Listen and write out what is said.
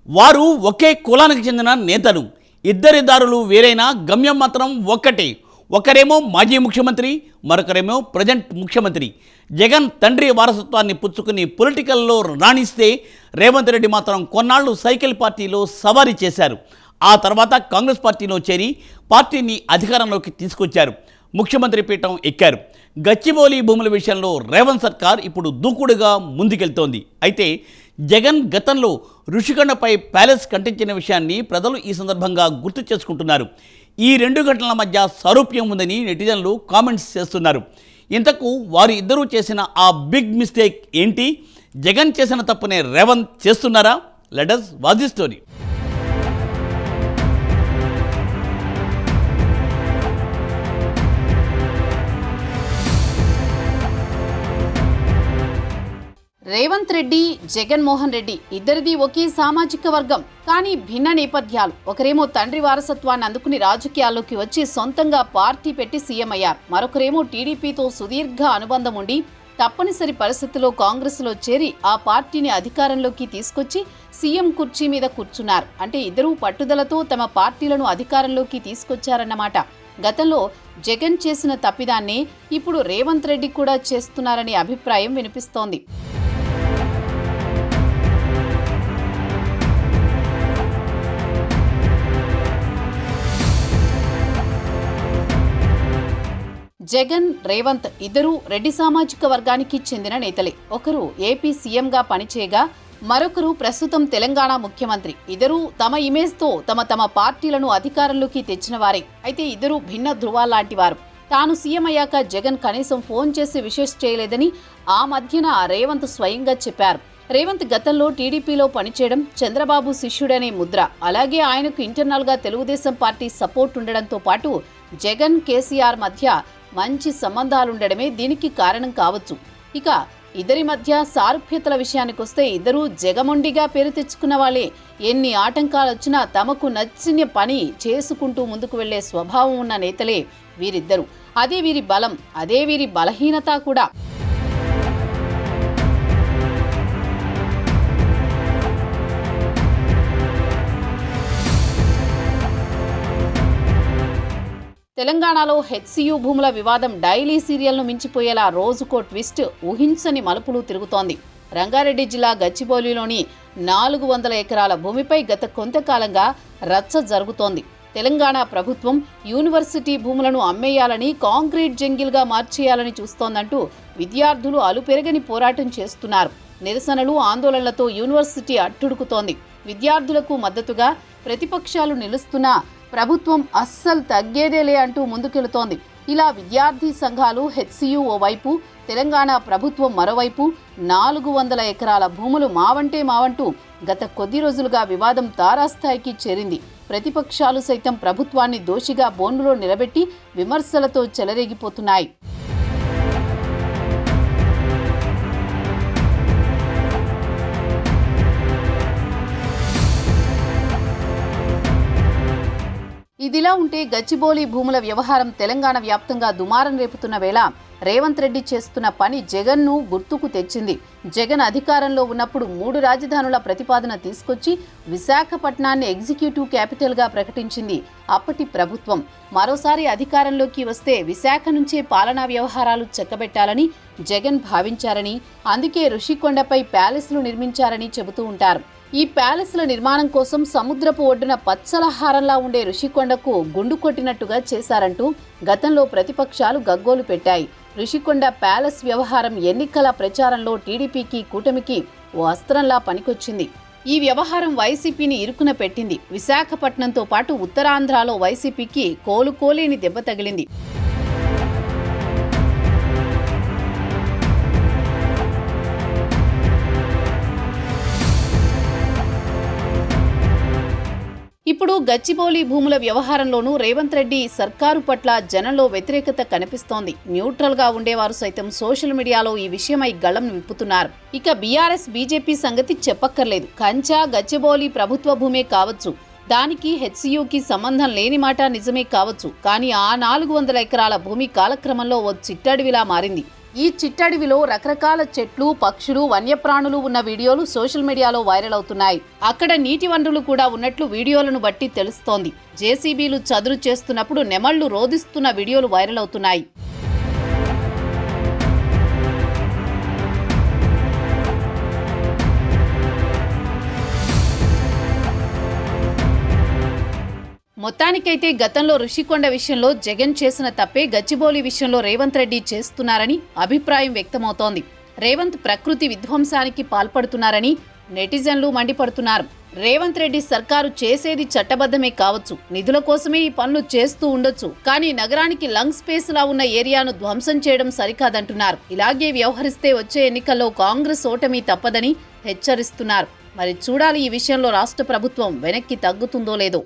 వారు ఒకే కులానికి చెందిన నేతలు. ఇద్దరి దారులు వేరైనా గమ్యం మాత్రం ఒక్కటే. ఒకరేమో మాజీ ముఖ్యమంత్రి, మరొకరేమో ప్రజెంట్ ముఖ్యమంత్రి. జగన్ తండ్రి వారసత్వాన్ని పుచ్చుకుని పొలిటికల్లో రాణిస్తే రేవంత్ రెడ్డి మాత్రం కొన్నాళ్లు సైకిల్ పార్టీలో సవారీ చేశారు. ఆ తర్వాత కాంగ్రెస్ పార్టీలో చేరి పార్టీని అధికారంలోకి తీసుకొచ్చారు. ముఖ్యమంత్రి పీఠం ఎక్కారు. గచ్చిబౌలి భూముల విషయంలో రేవంత్ సర్కార్ ఇప్పుడు దూకుడుగా ముందుకెళ్తోంది. అయితే జగన్ గతంలో ఋషికొండపై ప్యాలెస్ కట్టించిన విషయాన్ని ప్రజలు ఈ సందర్భంగా గుర్తు చేసుకుంటున్నారు. ఈ రెండు ఘటనల మధ్య సారూప్యం ఉందని నెటిజన్లు కామెంట్స్ చేస్తున్నారు. ఇంతకు వారు ఇద్దరూ చేసిన ఆ బిగ్ మిస్టేక్ ఏంటి? జగన్ చేసిన తప్పునే రేవంత్ చేస్తున్నారా? Let us watch the story. Revanth Reddy, Jaganmohan Reddy ఇద్దరిది ఒకే సామాజిక వర్గం, కానీ భిన్న నేపథ్యాలు. ఒకరేమో తండ్రి వారసత్వాన్ని అందుకుని రాజకీయాల్లోకి వచ్చి సొంతంగా పార్టీ పెట్టి సీఎం అయ్యారు. మరొకరేమో టీడీపీతో సుదీర్ఘ అనుబంధం ఉండి తప్పనిసరి పరిస్థితుల్లో కాంగ్రెస్లో చేరి ఆ పార్టీని అధికారంలోకి తీసుకొచ్చి సీఎం కుర్చీ మీద కూర్చున్నారు. అంటే ఇద్దరూ పట్టుదలతో తమ పార్టీలను అధికారంలోకి తీసుకొచ్చారన్నమాట. గతంలో జగన్ చేసిన తప్పిదాన్ని ఇప్పుడు రేవంత్ రెడ్డి కూడా చేస్తున్నారనే అభిప్రాయం వినిపిస్తోంది. జగన్, రేవంత్ ఇద్దరూ రెడ్డి సామాజిక వర్గానికి చెందిన నేతలే. ఒకరు ఏపీ సీఎంగా పనిచేయగా మరొకరు ప్రస్తుతం తెలంగాణ ముఖ్యమంత్రి. ఇద్దరూ తమ ఇమేజ్తో తమ పార్టీలను అధికారంలోకి తెచ్చిన వారే. అయితే ఇద్దరూ భిన్న ధృవాల్లాంటి వారు. తాను సీఎం అయ్యాక జగన్ కనీసం ఫోన్ చేసి విషెస్ చేయలేదని ఆ మధ్యన రేవంత్ స్వయంగా చెప్పారు. రేవంత్ గతంలో టీడీపీలో పనిచేయడం, చంద్రబాబు శిష్యుడనే ముద్ర, అలాగే ఆయనకు ఇంటర్నల్గా తెలుగుదేశం పార్టీ సపోర్ట్ ఉండడంతో పాటు జగన్, కేసీఆర్ మధ్య మంచి సంబంధాలుండడమే దీనికి కారణం కావచ్చు. ఇక ఇద్దరి మధ్య సారూప్యతల విషయానికొస్తే ఇద్దరూ జగమొండిగా పేరు తెచ్చుకున్న వాళ్ళే. ఎన్ని ఆటంకాలొచ్చినా తమకు నచ్చిన పని చేసుకుంటూ ముందుకు వెళ్లే స్వభావం ఉన్న నేతలే వీరిద్దరూ. అదే వీరి బలం, అదే వీరి బలహీనత కూడా. తెలంగాణలో హెచ్సియు భూముల వివాదం డైలీ సీరియల్ను మించిపోయేలా రోజుకో ట్విస్ట్, ఊహించని మలుపులు తిరుగుతోంది. రంగారెడ్డి జిల్లా గచ్చిబౌలిలోని 400 ఎకరాల భూమిపై గత కొంతకాలంగా రచ్చ జరుగుతోంది. తెలంగాణ ప్రభుత్వం యూనివర్సిటీ భూములను అమ్మేయాలని, కాంక్రీట్ జంగిల్గా మార్చేయాలని చూస్తోందంటూ విద్యార్థులు అలుపెరగని పోరాటం చేస్తున్నారు. నిరసనలు, ఆందోళనలతో యూనివర్సిటీ అట్టుడుకుతోంది. విద్యార్థులకు మద్దతుగా ప్రతిపక్షాలు నిలుస్తున్నా ప్రభుత్వం అస్సలు తగ్గేదేలే అంటూ ముందుకెళుతోంది. ఇలా విద్యార్థి సంఘాలు, హెచ్సియు ఓవైపు, తెలంగాణ ప్రభుత్వం మరోవైపు 400 ఎకరాల భూములు మావంటూ గత కొద్ది రోజులుగా వివాదం తారాస్థాయికి చేరింది. ప్రతిపక్షాలు సైతం ప్రభుత్వాన్ని దోషిగా బోన్నులో నిలబెట్టి విమర్శలతో చెలరేగిపోతున్నాయి. ఇదిలా ఉంటే గచ్చిబౌలి భూముల వ్యవహారం తెలంగాణ వ్యాప్తంగా దుమారం రేపుతున్న వేళ రేవంత్ రెడ్డి చేస్తున్న పని జగన్ను గుర్తుకు తెచ్చింది. జగన్ అధికారంలో ఉన్నప్పుడు 3 రాజధానుల ప్రతిపాదన తీసుకొచ్చి విశాఖపట్నాన్ని ఎగ్జిక్యూటివ్ క్యాపిటల్గా ప్రకటించింది అప్పటి ప్రభుత్వం. మరోసారి అధికారంలోకి వస్తే విశాఖ నుంచే పాలనా వ్యవహారాలు చక్కబెట్టాలని జగన్ భావించారని, అందుకే ఋషికొండపై ప్యాలెస్లు నిర్మించారని చెబుతూ ఉంటారు. ఈ ప్యాలెస్ల నిర్మాణం కోసం సముద్రపు ఒడ్డున పచ్చలహారంలా ఉండే ఋషికొండకు గుండు కొట్టినట్టుగా చేశారంటూ గతంలో ప్రతిపక్షాలు గగ్గోలు పెట్టాయి. ఋషికొండ ప్యాలెస్ వ్యవహారం ఎన్నికల ప్రచారంలో టీడీపీకి, కూటమికి ఓ అస్త్రంలా పనికొచ్చింది. ఈ వ్యవహారం వైసీపీని ఇరుకున పెట్టింది. విశాఖపట్నంతో పాటు ఉత్తరాంధ్రలో వైసీపీకి కోలుకోలేని దెబ్బ తగిలింది. ఇప్పుడు గచ్చిబౌలి భూముల వ్యవహారంలోనూ రేవంత్ రెడ్డి సర్కారు పట్ల జనంలో వ్యతిరేకత కనిపిస్తోంది. న్యూట్రల్గా ఉండేవారు సైతం సోషల్ మీడియాలో ఈ విషయమై గళం విప్పుతున్నారు. ఇక బీఆర్ఎస్, బీజేపీ సంగతి చెప్పక్కర్లేదు. కంచా, గచ్చిబౌలి ప్రభుత్వ భూమే కావచ్చు, దానికి హెచ్సియుకి సంబంధం లేని మాట నిజమే కావచ్చు. కానీ ఆ 400 ఎకరాల భూమి కాలక్రమంలో ఓ చిట్టడివిలా మారింది. ఈ చిట్టడివిలో రకరకాల చెట్లు, పక్షులు, వన్యప్రాణులు ఉన్న వీడియోలు సోషల్ మీడియాలో వైరల్ అవుతున్నాయి. అక్కడ నీటి వనరులు కూడా ఉన్నట్లు వీడియోలను బట్టి తెలుస్తోంది. జేసీబీలు చదును చేస్తున్నప్పుడు నెమళ్లు రోదిస్తున్న వీడియోలు వైరల్ అవుతున్నాయి. మొత్తానికైతే గతంలో ఋషికొండ విషయంలో జగన్ చేసిన తప్పే గచ్చిబౌలి విషయంలో రేవంత్ రెడ్డి చేస్తున్నారని అభిప్రాయం వ్యక్తమవుతోంది. రేవంత్ ప్రకృతి విధ్వంసానికి పాల్పడుతున్నారని నెటిజన్లు మండిపడుతున్నారు. రేవంత్ రెడ్డి సర్కారు చేసేది చట్టబద్ధమే కావచ్చు, నిధుల కోసమే ఈ పనులు చేస్తూ ఉండొచ్చు, కానీ నగరానికి లంగ్ స్పేస్ లా ఉన్న ఏరియాను ధ్వంసం చేయడం సరికాదంటున్నారు. ఇలాగే వ్యవహరిస్తే వచ్చే ఎన్నికల్లో కాంగ్రెస్ ఓటమి తప్పదని హెచ్చరిస్తున్నారు. మరి చూడాలి ఈ విషయంలో రాష్ట్ర ప్రభుత్వం వెనక్కి తగ్గుతుందో లేదో.